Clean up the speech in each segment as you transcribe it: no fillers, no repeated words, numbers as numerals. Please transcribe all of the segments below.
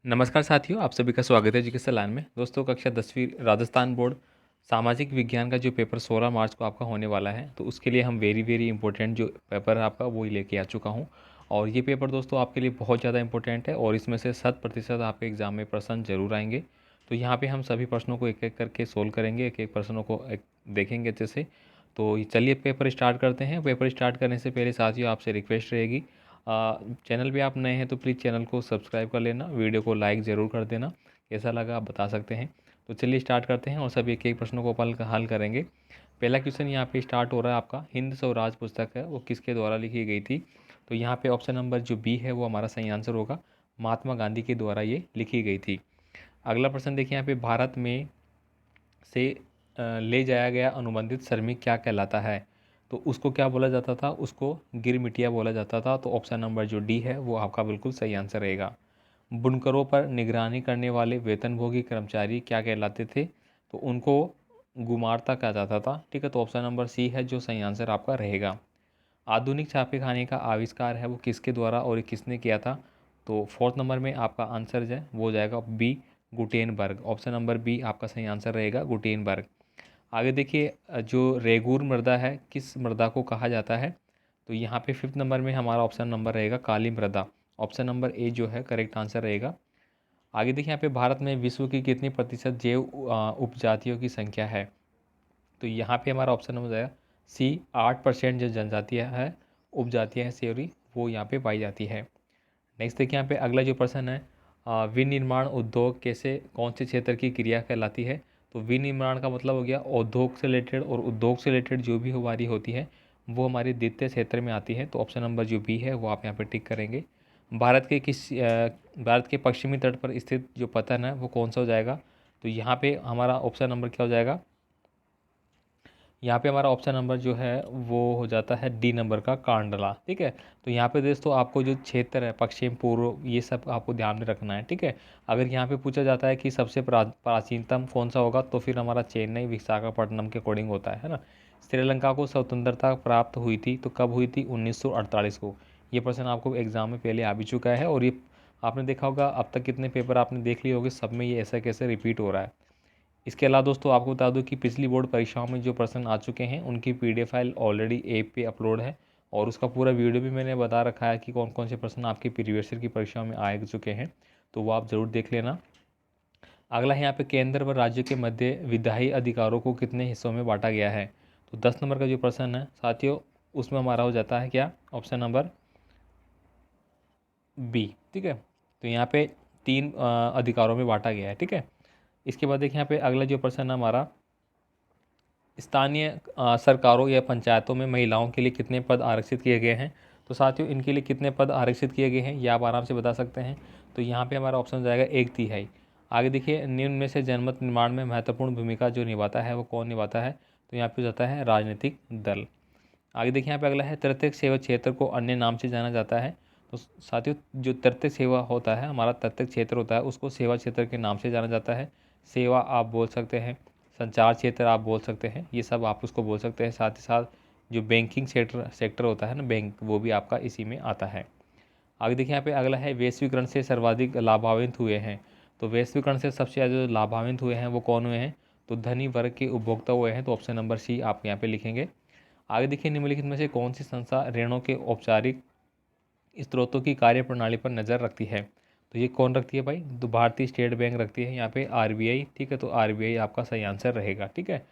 नमस्कार साथियों, आप सभी का स्वागत है एजुकेशन लाइन में। दोस्तों, कक्षा 10वीं राजस्थान बोर्ड सामाजिक विज्ञान का जो पेपर 16 मार्च को आपका होने वाला है, तो उसके लिए हम वेरी इंपॉर्टेंट जो पेपर है आपका वो ही लेके आ चुका हूँ। और ये पेपर दोस्तों आपके लिए बहुत ज़्यादा इंपॉर्टेंट है और इसमें से 100% आपके एग्ज़ाम में प्रश्न जरूर आएंगे। तो यहाँ पे हम सभी प्रश्नों को एक एक करके सोल्व करेंगे, एक एक प्रश्नों को देखेंगे अच्छे से। तो चलिए पेपर स्टार्ट करते हैं। पेपर स्टार्ट करने से पहले साथियों आपसे रिक्वेस्ट रहेगी, चैनल पे आप नए हैं तो प्लीज़ चैनल को सब्सक्राइब कर लेना, वीडियो को लाइक ज़रूर कर देना। कैसा लगा आप बता सकते हैं। तो चलिए स्टार्ट करते हैं और सभी एक एक प्रश्नों को हल करेंगे। पहला क्वेश्चन यहाँ पे स्टार्ट हो रहा है आपका, हिंद स्वराज पुस्तक है वो किसके द्वारा लिखी गई थी। तो यहाँ पे ऑप्शन नंबर जो बी है वो हमारा सही आंसर होगा, महात्मा गांधी के द्वारा ये लिखी गई थी। अगला प्रश्न देखिए यहाँ पे, भारत में से ले जाया गया अनुबंधित श्रमिक क्या कहलाता है। तो उसको क्या बोला जाता था, उसको गिरमिटिया बोला जाता था। तो ऑप्शन नंबर जो डी है वो आपका बिल्कुल सही आंसर रहेगा। बुनकरों पर निगरानी करने वाले वेतनभोगी कर्मचारी क्या कहलाते थे। तो उनको गुमारता कहा जाता था। ठीक है, तो ऑप्शन नंबर सी है जो सही आंसर आपका रहेगा। आधुनिक छापेखाने का आविष्कार है वो किसके द्वारा और ये किसने किया था। तो फोर्थ नंबर में आपका आंसर जो है वो हो जाएगा B, Gutenberg. Option number B आपका सही आंसर रहेगा, गुटेनबर्ग। आगे देखिए, जो रेगूर मृदा है किस मृदा को कहा जाता है। तो यहाँ पे फिफ्थ नंबर में हमारा ऑप्शन नंबर रहेगा काली मृदा। ऑप्शन नंबर ए जो है करेक्ट आंसर रहेगा। आगे देखिए यहाँ पे, भारत में विश्व की कितनी प्रतिशत जैव उपजातियों की संख्या है। तो यहाँ पे हमारा ऑप्शन नंबर जाएगा सी, 8% जो जनजातियाँ है उपजातियाँ हैं सेवरी वो यहाँ पे पाई जाती है। नेक्स्ट देखिए यहाँ पे अगला जो प्रश्न है, विनिर्माण उद्योग कैसे कौन से क्षेत्र की क्रिया कहलाती है। तो विनिर्माण का मतलब हो गया उद्योग से रिलेटेड, और उद्योग से रिलेटेड जो भी हमारी होती है वो हमारी द्वितीय क्षेत्र में आती है। तो ऑप्शन नंबर जो बी है वो आप यहाँ पे टिक करेंगे। भारत के पश्चिमी तट पर स्थित जो पतन है वो कौन सा हो जाएगा। तो यहाँ पे हमारा ऑप्शन नंबर क्या हो जाएगा, यहाँ पे हमारा ऑप्शन नंबर जो है वो हो जाता है डी नंबर का, कांडला। ठीक है, तो यहाँ पे दोस्तों आपको जो क्षेत्र है पश्चिम पूर्व ये सब आपको ध्यान में रखना है। ठीक है, अगर यहाँ पे पूछा जाता है कि सबसे प्राचीनतम कौन सा होगा तो फिर हमारा चेन्नई विशाखापट्टनम के अकॉर्डिंग होता है ना। श्रीलंका को स्वतंत्रता प्राप्त हुई थी तो कब हुई थी, 1948 को। ये प्रश्न आपको एग्जाम में पहले आ भी चुका है और ये आपने देखा होगा अब तक कितने पेपर आपने देख लिए होंगे, सब में ये ऐसा कैसे रिपीट हो रहा है। इसके अलावा दोस्तों आपको बता दूं कि पिछली बोर्ड परीक्षाओं में जो प्रश्न आ चुके हैं उनकी पीडीएफ फाइल ऑलरेडी ऐप पे अपलोड है और उसका पूरा वीडियो भी मैंने बता रखा है कि कौन कौन से प्रश्न आपकी प्रीवियस ईयर की परीक्षाओं में आ चुके हैं, तो वो आप ज़रूर देख लेना। अगला है यहाँ पे, केंद्र व राज्य के मध्य विधायी अधिकारों को कितने हिस्सों में बांटा गया है। तो 10 नंबर का जो प्रश्न है साथियों उसमें हमारा हो जाता है क्या, ऑप्शन नंबर बी। ठीक है, तो यहाँ पे 3 अधिकारों में बांटा गया है। ठीक है, इसके बाद देखिए यहाँ पे अगला जो प्रश्न है हमारा, स्थानीय सरकारों या पंचायतों में महिलाओं के लिए कितने पद आरक्षित किए गए हैं। तो साथियों इनके लिए कितने पद आरक्षित किए गए हैं ये आप आराम से बता सकते हैं। तो यहाँ पे हमारा ऑप्शन जाएगा 1/3। आगे देखिए, निम्न में से जनमत निर्माण में महत्वपूर्ण भूमिका जो निभाता है वो कौन निभाता है। तो यहाँ पे जाता है राजनीतिक दल। आगे देखिए यहाँ पे अगला है, तृतीयक सेवा क्षेत्र को अन्य नाम से जाना जाता है। तो साथियों जो तृतीयक सेवा होता है हमारा तृतीयक क्षेत्र होता है उसको सेवा क्षेत्र के नाम से जाना जाता है। सेवा आप बोल सकते हैं, संचार क्षेत्र आप बोल सकते हैं, ये सब आप उसको बोल सकते हैं। साथ ही साथ जो बैंकिंग सेक्टर होता है ना, बैंक, वो भी आपका इसी में आता है। आगे देखिए यहाँ पे अगला है, वैश्वीकरण से सर्वाधिक लाभान्वित हुए हैं। तो वैश्वीकरण से सबसे ज़्यादा जो लाभान्वित हुए हैं वो कौन हुए हैं। तो धनी वर्ग के उपभोक्ता हुए हैं। तो ऑप्शन नंबर सी आप यहाँ पे लिखेंगे। आगे देखिए, निम्नलिखित में से कौन सी संस्था ऋणों के औपचारिक स्रोतों की कार्यप्रणाली पर नज़र रखती है। तो ये कौन रखती है भाई, तो भारतीय स्टेट बैंक रखती है, यहाँ पे आरबीआई। ठीक है, तो आरबीआई आपका सही आंसर रहेगा। ठीक है,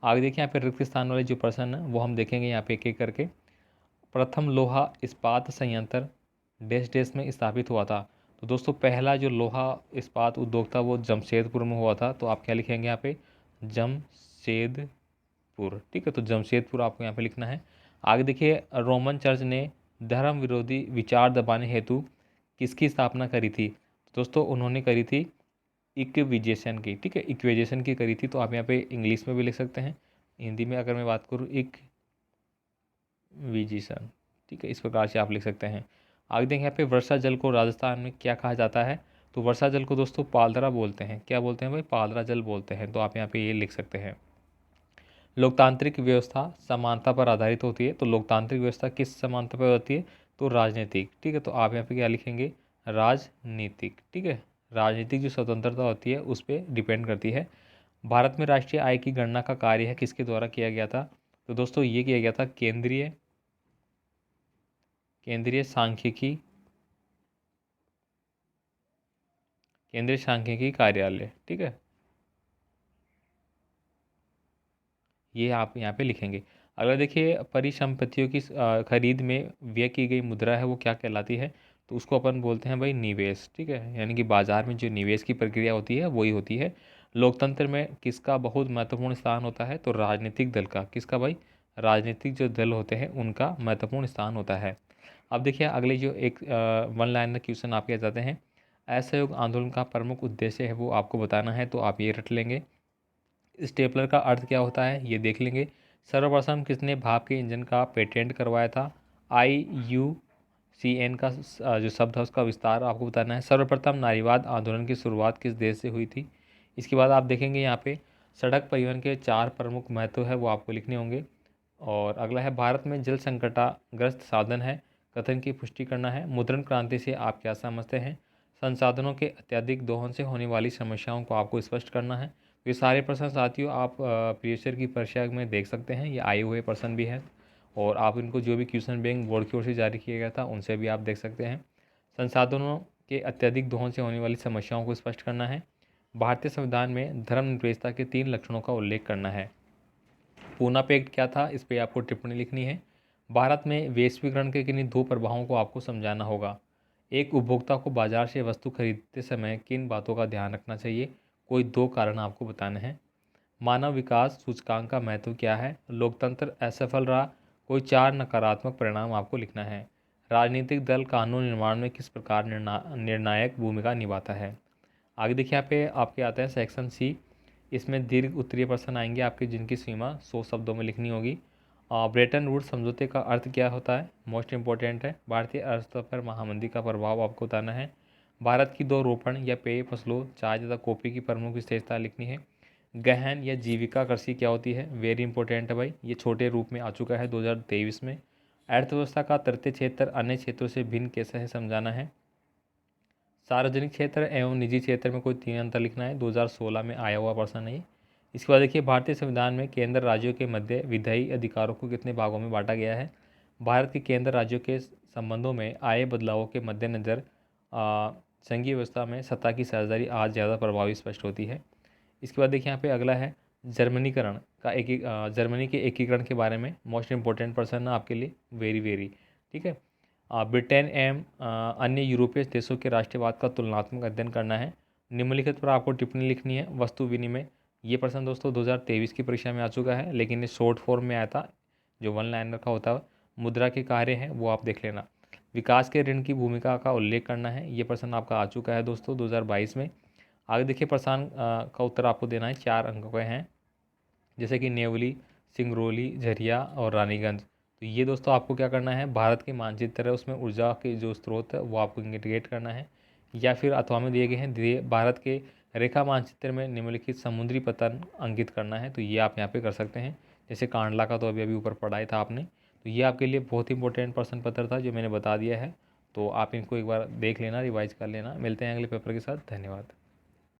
आगे देखिए यहाँ पे रिक्त स्थान वाले जो प्रश्न है वो हम देखेंगे यहाँ पे एक एक करके। प्रथम लोहा इस्पात संयंत्र डैश डैश में स्थापित हुआ था। तो दोस्तों पहला जो लोहा इस्पात उद्योग था वो जमशेदपुर में हुआ था। तो आप क्या लिखेंगे यहाँ पे, जमशेदपुर। ठीक है, तो जमशेदपुर आपको यहाँ पे लिखना है। आगे देखिए, रोमन चर्च ने धर्म विरोधी विचार दबाने हेतु किसकी स्थापना करी थी। दोस्तों उन्होंने करी थी इक्विजेशन की। ठीक है, इक्विजेशन की करी थी। तो आप यहाँ पे इंग्लिश में भी लिख सकते हैं, हिंदी में अगर मैं बात करूँ इक्विजिशन। ठीक है, इस प्रकार से आप लिख सकते हैं। आगे देखें यहाँ पे, वर्षा जल को राजस्थान में क्या कहा जाता है। तो वर्षा जल को दोस्तों पालदरा बोलते हैं। क्या बोलते हैं भाई, पालदरा जल बोलते हैं। तो आप यहाँ पे ये लिख सकते हैं। लोकतांत्रिक व्यवस्था समानता पर आधारित होती है। तो लोकतांत्रिक व्यवस्था किस समानता पर होती है, तो राजनीतिक। ठीक है, तो आप यहाँ पे क्या लिखेंगे, राजनीतिक। ठीक है, राजनीतिक जो स्वतंत्रता होती है उस पर डिपेंड करती है। भारत में राष्ट्रीय आय की गणना का कार्य है किसके द्वारा किया गया था? तो दोस्तों ये किया गया था केंद्रीय केंद्रीय सांख्यिकी केंद्रीय सांख्यिकी कार्यालय। ठीक है, ये आप यहाँ पे लिखेंगे। अगला देखिए, परिसंपत्तियों की खरीद में व्यय की गई मुद्रा है वो क्या कहलाती है? तो उसको अपन बोलते हैं भाई निवेश। ठीक है, यानी कि बाजार में जो निवेश की प्रक्रिया होती है वही होती है। लोकतंत्र में किसका बहुत महत्वपूर्ण स्थान होता है? तो राजनीतिक दल का। किसका भाई? राजनीतिक जो दल होते हैं उनका महत्वपूर्ण स्थान होता है। अब देखिए अगले जो एक वन लाइनर क्वेश्चन आपके आ जाते हैं। असहयोग आंदोलन का प्रमुख उद्देश्य है वो आपको बताना है, तो आप ये रट लेंगे। स्टेपलर का अर्थ क्या होता है ये देख लेंगे। सर्वप्रथम किसने भाप के इंजन का पेटेंट करवाया था? IUCN का जो शब्द है उसका विस्तार आपको बताना है। सर्वप्रथम नारीवाद आंदोलन की शुरुआत किस देश से हुई थी? इसके बाद आप देखेंगे यहाँ पे सड़क परिवहन के 4 प्रमुख महत्व है वो आपको लिखने होंगे। और अगला है भारत में जल संकटाग्रस्त साधन है, कथन की पुष्टि करना है। मुद्रण क्रांति से आप क्या समझते हैं? संसाधनों के अत्यधिक दोहन से होने वाली समस्याओं को आपको स्पष्ट करना है। ये सारे प्रश्न साथियों आप प्रीवियस ईयर की परीक्षा में देख सकते हैं, ये आए हुए प्रश्न भी हैं और आप इनको जो भी क्वेश्चन बैंक बोर्ड की ओर से जारी किया गया था उनसे भी आप देख सकते हैं। संसाधनों के अत्यधिक दोहन से होने वाली समस्याओं को स्पष्ट करना है। भारतीय संविधान में धर्मनिरपेक्षता के 3 लक्षणों का उल्लेख करना है। पूना पैक्ट क्या था, इस पर आपको टिप्पणी लिखनी है। भारत में वैश्वीकरण के किन्हीं 2 प्रभावों को आपको समझाना होगा। एक, उपभोक्ता को बाजार से वस्तु खरीदते समय किन बातों का ध्यान रखना चाहिए? कोई 2 कारण आपको बताने हैं। मानव विकास सूचकांक का महत्व क्या है? लोकतंत्र असफल रहा। कोई 4 नकारात्मक परिणाम आपको लिखना है। राजनीतिक दल कानून निर्माण में किस प्रकार निर्णायक भूमिका निभाता है? आगे देखिए यहाँ पे आपके आते हैं सेक्शन सी। इसमें दीर्घ उत्तरीय प्रश्न आएंगे आपके जिनकी सीमा 100 शब्दों में लिखनी होगी। ब्रेटन वुड्स समझौते का अर्थ क्या होता है? मोस्ट इंपॉर्टेंट है। भारतीय अर्थव्यवस्था पर महामंदी का प्रभाव आपको बताना है। भारत की 2 रोपण या पेय फसलों चाय तथा कॉफ़ी की प्रमुख विशेषता लिखनी है। गहन या जीविका कृषि क्या होती है? वेरी इंपॉर्टेंट है भाई, ये छोटे रूप में आ चुका है 2023 में। अर्थव्यवस्था का तृतीय क्षेत्र अन्य क्षेत्रों से भिन्न कैसे है समझाना है। सार्वजनिक क्षेत्र एवं निजी क्षेत्र में कोई 3 अंतर लिखना है, 2016 में आया हुआ प्रश्न है। इसके बाद देखिए भारतीय संविधान में केंद्र राज्यों के मध्य विधायी अधिकारों को कितने भागों में बांटा गया है? भारत के केंद्र राज्यों के संबंधों में आए बदलावों के मद्देनज़र संघीय व्यवस्था में सत्ता की साझेदारी आज ज़्यादा प्रभावी स्पष्ट होती है। इसके बाद देखिए यहाँ पे अगला है जर्मनीकरण का जर्मनी के एकीकरण के बारे में मोस्ट इंपॉर्टेंट प्रश्न है आपके लिए, वेरी वेरी। ठीक है, ब्रिटेन एवं अन्य यूरोपीय देशों के राष्ट्रवाद का तुलनात्मक अध्ययन करना है। निम्नलिखित पर आपको टिप्पणी लिखनी है। वस्तु विनिमय, ये प्रश्न दोस्तों 2023 की परीक्षा में आ चुका है लेकिन ये शॉर्ट फॉर्म में आया था, जो 1 लाइनर का होता है। मुद्रा के कार्य हैं वो आप देख लेना। विकास के ऋण की भूमिका का उल्लेख करना है, ये प्रश्न आपका आ चुका है दोस्तों 2022 में। आगे देखिए प्रश्न का उत्तर आपको देना है, 4 अंकों के हैं, जैसे कि नेवली, सिंगरौली, झरिया और रानीगंज। तो ये दोस्तों आपको क्या करना है, भारत के मानचित्र है उसमें ऊर्जा के जो स्रोत है वो आपको इंडिकेट करना है, या फिर अथवा में दिए गए हैं भारत के रेखा मानचित्र में निम्नलिखित समुद्री पतन अंकित करना है। तो ये आप यहाँ पे कर सकते हैं। जैसे कांडला का तो अभी अभी ऊपर पढ़ा ही था आपने, तो ये आपके लिए बहुत इंपॉर्टेंट प्रश्न पत्र था जो मैंने बता दिया है। तो आप इनको एक बार देख लेना, रिवाइज कर लेना। मिलते हैं अगले पेपर के साथ, धन्यवाद।